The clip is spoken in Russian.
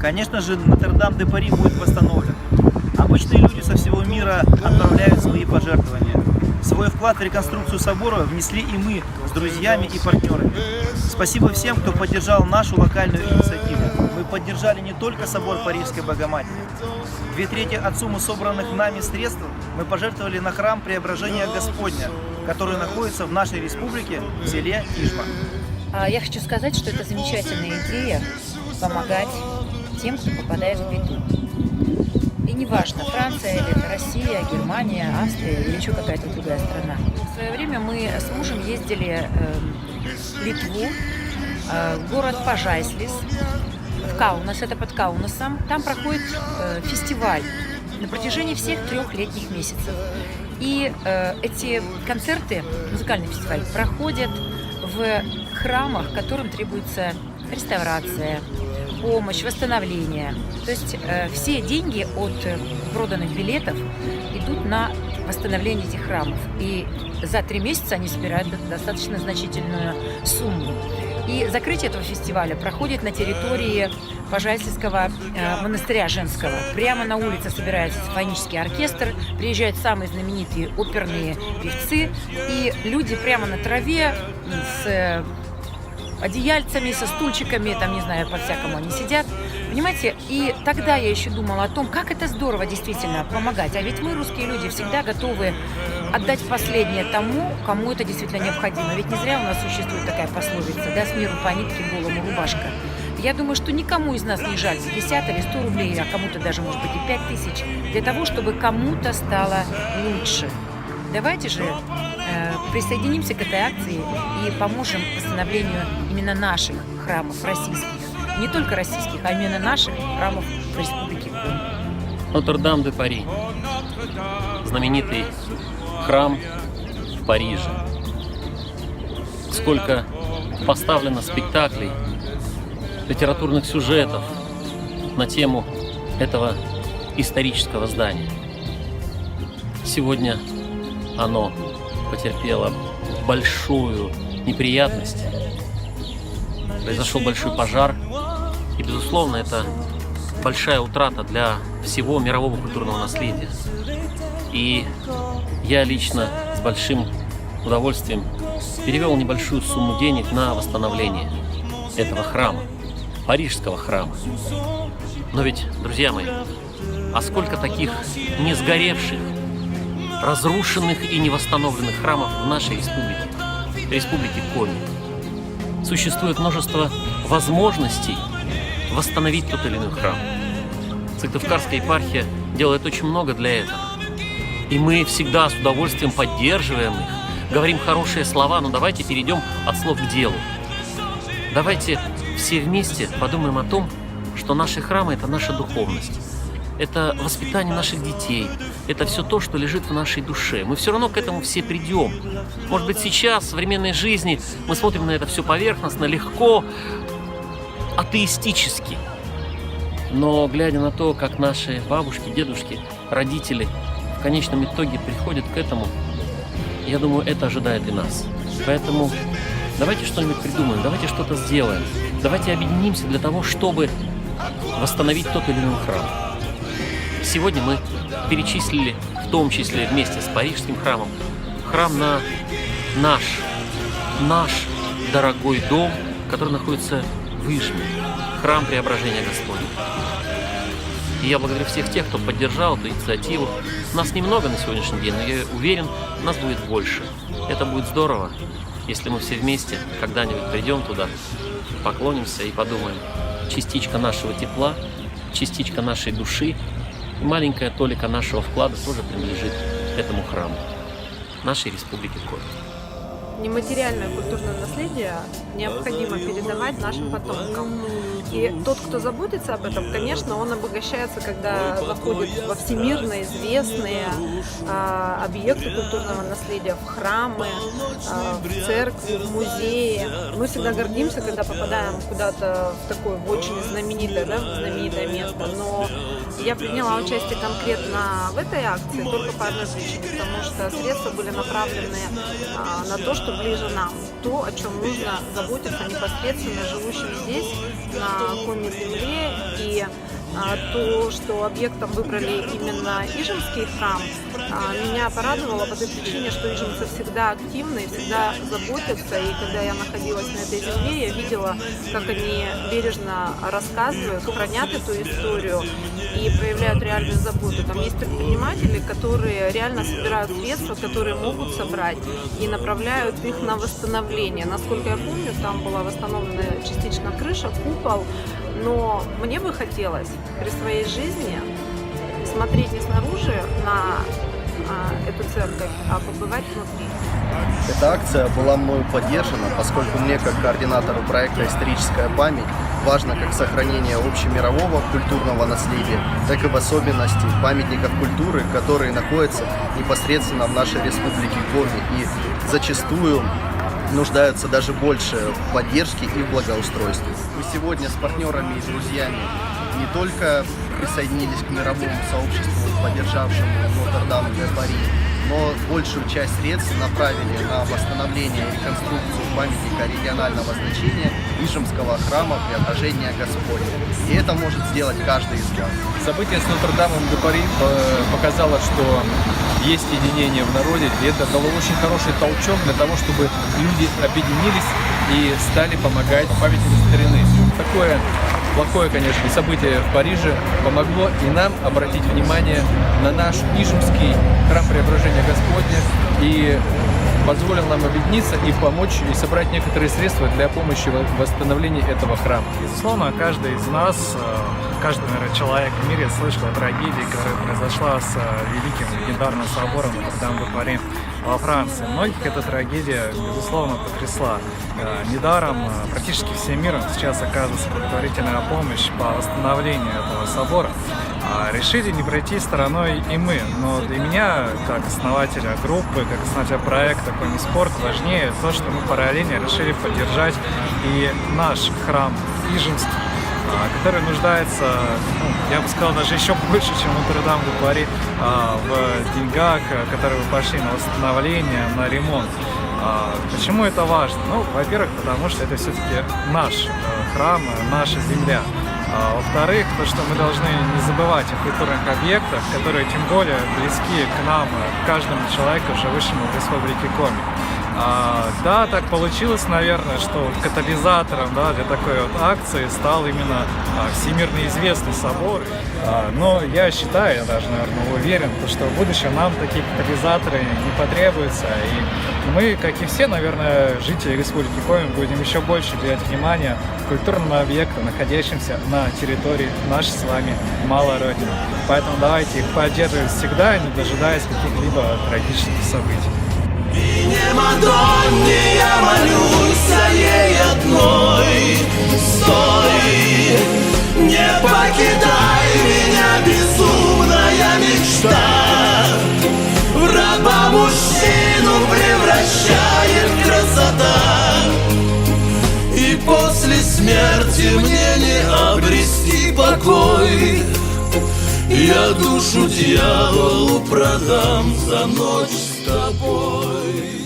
Конечно же, Нотр-Дам-де-Пари будет восстановлен. Обычные люди со всего мира отправляют свои пожертвования. Свой вклад в реконструкцию собора внесли и мы с друзьями и партнерами. Спасибо всем, кто поддержал нашу локальную инициативу. Мы поддержали не только собор Парижской Богоматери. 2/3 от суммы собранных нами средств мы пожертвовали на храм Преображения Господня, который находится в нашей республике в селе Ижма. Я хочу сказать, что это замечательная идея помогать тем, кто попадает в беду. И неважно, Франция или это Россия, Германия, Австрия или еще какая-то другая страна. В свое время мы с мужем ездили в Литву, в город Пажайслис, в Каунас, это под Каунасом. Там проходит фестиваль на протяжении всех 3 летних месяцев. И эти концерты, музыкальный фестиваль, проходят в храмах, которым требуется реставрация, помощь, восстановление. То есть все деньги от проданных билетов идут на восстановление этих храмов. И за 3 месяца они собирают достаточно значительную сумму. И закрытие этого фестиваля проходит на территории Пажайслисского монастыря женского. Прямо на улице собирается симфонический оркестр, приезжают самые знаменитые оперные певцы, и люди прямо на траве с одеяльцами, со стульчиками, там, не знаю, по-всякому они сидят. Понимаете, и тогда я еще думала о том, как это здорово действительно помогать. А ведь мы, русские люди, всегда готовы отдать последнее тому, кому это действительно необходимо. Ведь не зря у нас существует такая пословица, да, с миру по нитке, голому рубашка. Я думаю, что никому из нас не жаль 50 или 100 рублей, а кому-то даже, может быть, и 5000, для того, чтобы кому-то стало лучше. Давайте же присоединимся к этой акции и поможем восстановлению именно наших храмов российских. Не только российских, а именно наших храмов в Республике Коми. Нотр-Дам-де-Пари. Знаменитый храм в Париже. Сколько поставлено спектаклей, литературных сюжетов на тему этого исторического здания. Сегодня оно потерпело большую неприятность. Произошел большой пожар. И, безусловно, это большая утрата для всего мирового культурного наследия. И я лично с большим удовольствием перевел небольшую сумму денег на восстановление этого храма, парижского храма. Но ведь, друзья мои, а сколько таких не сгоревших, разрушенных и невосстановленных храмов в нашей республике Коми. Существует множество возможностей восстановить тот или иной храм. Сыктывкарская епархия делает очень много для этого. И мы всегда с удовольствием поддерживаем их, говорим хорошие слова, но давайте перейдем от слов к делу. Давайте все вместе подумаем о том, что наши храмы – это наша духовность. Это воспитание наших детей, это все то, что лежит в нашей душе. Мы все равно к этому все придем. Может быть, сейчас, в современной жизни, мы смотрим на это все поверхностно, легко, атеистически. Но глядя на то, как наши бабушки, дедушки, родители в конечном итоге приходят к этому, я думаю, это ожидает и нас. Поэтому давайте что-нибудь придумаем, давайте что-то сделаем. Давайте объединимся для того, чтобы восстановить тот или иной храм. Сегодня мы перечислили, в том числе вместе с Парижским храмом, храм на наш дорогой дом, который находится в Ижме, храм Преображения Господня. И я благодарю всех тех, кто поддержал эту инициативу. Нас немного на сегодняшний день, но я уверен, нас будет больше. Это будет здорово, если мы все вместе когда-нибудь придем туда, поклонимся и подумаем, частичка нашего тепла, частичка нашей души, и маленькая толика нашего вклада тоже принадлежит этому храму, нашей Республике Коми. Нематериальное культурное наследие необходимо передавать нашим потомкам. И тот, кто заботится об этом, конечно, он обогащается, когда заходит во всемирно известные объекты культурного наследия, в храмы, в церкви, в музеи. Мы всегда гордимся, когда попадаем куда-то в такое очень знаменитое место. Но я приняла участие конкретно в этой акции только по одной причине, потому что средства были направлены на то, что ближе нам, то, о чем мы нужно заботиться непосредственно живущим здесь, на коми земле. И то, что объектом выбрали именно Ижемский храм, меня порадовало по той причине, что ижемцы всегда активны, всегда заботятся. И когда я находилась на этой земле, я видела, как они бережно рассказывают, хранят эту историю и проявляют реальную заботу. Там есть предприниматели, которые реально собирают средства, которые могут собрать, и направляют их на восстановление. Насколько я помню, там была восстановлена частично крыша, купол. Но мне бы хотелось при своей жизни смотреть не снаружи на эту церковь, а побывать внутри. Эта акция была мною поддержана, поскольку мне, как координатору проекта «Историческая память», важно как сохранение общемирового культурного наследия, так и в особенности памятников культуры, которые находятся непосредственно в нашей республике Коми и зачастую нуждаются даже больше в поддержке и в благоустройстве. Мы сегодня с партнерами и друзьями не только присоединились к мировому сообществу, поддержавшему Нотр-Дам-де-Пари, но большую часть средств направили на восстановление и реконструкцию памятника регионального значения Ижемского храма Преображения Господня. И это может сделать каждый из нас. Событие с Нотр-Дамом-де-Пари показало, что есть единение в народе, и это дало очень хороший толчок для того, чтобы люди объединились и стали помогать памятнику старины. Такое плохое, конечно, событие в Париже помогло и нам обратить внимание на наш Ижемский храм Преображения Господня и позволил нам объединиться и помочь, и собрать некоторые средства для помощи в восстановлении этого храма. Безусловно, каждый из нас, каждый, наверное, человек в мире слышал о трагедии, которая произошла с великим легендарным собором Нотр-Дам-де-Пари во Франции. Многих эта трагедия, безусловно, потрясла. Недаром практически всем миром сейчас оказывается благотворительная помощь по восстановлению этого собора. Решили не пройти стороной и мы, но для меня, как основателя группы, как основателя проекта «Коми Спорт», важнее то, что мы параллельно решили поддержать и наш храм Ижемский, который нуждается, я бы сказал, даже еще больше, чем Нотр-Дам-де-Пари, в деньгах, которые пошли на восстановление, на ремонт. Почему это важно? Ну, во-первых, потому что это все-таки наш храм, наша земля. Во-вторых, то, что мы должны не забывать о культурных объектах, которые тем более близки к нам, к каждому человеку, живущему в республике Коми. Да, так получилось, наверное, что катализатором, для такой вот акции стал именно всемирно известный собор. Но я считаю, я даже, наверное, уверен, что в будущем нам такие катализаторы не потребуются. И мы, как и все, наверное, жители республики Коми, будем еще больше уделять внимание культурным объектам, находящимся на территории нашей с вами малой Родины. Поэтому давайте их поддерживать всегда, не дожидаясь каких-либо трагических событий. И не Мадонне я молюсь, а ей одной. Стой, не покидай меня, безумная мечта. В раба мужчину превращает красота. И после смерти мне не обрести покой. Я душу дьяволу продам за ночь с тобой.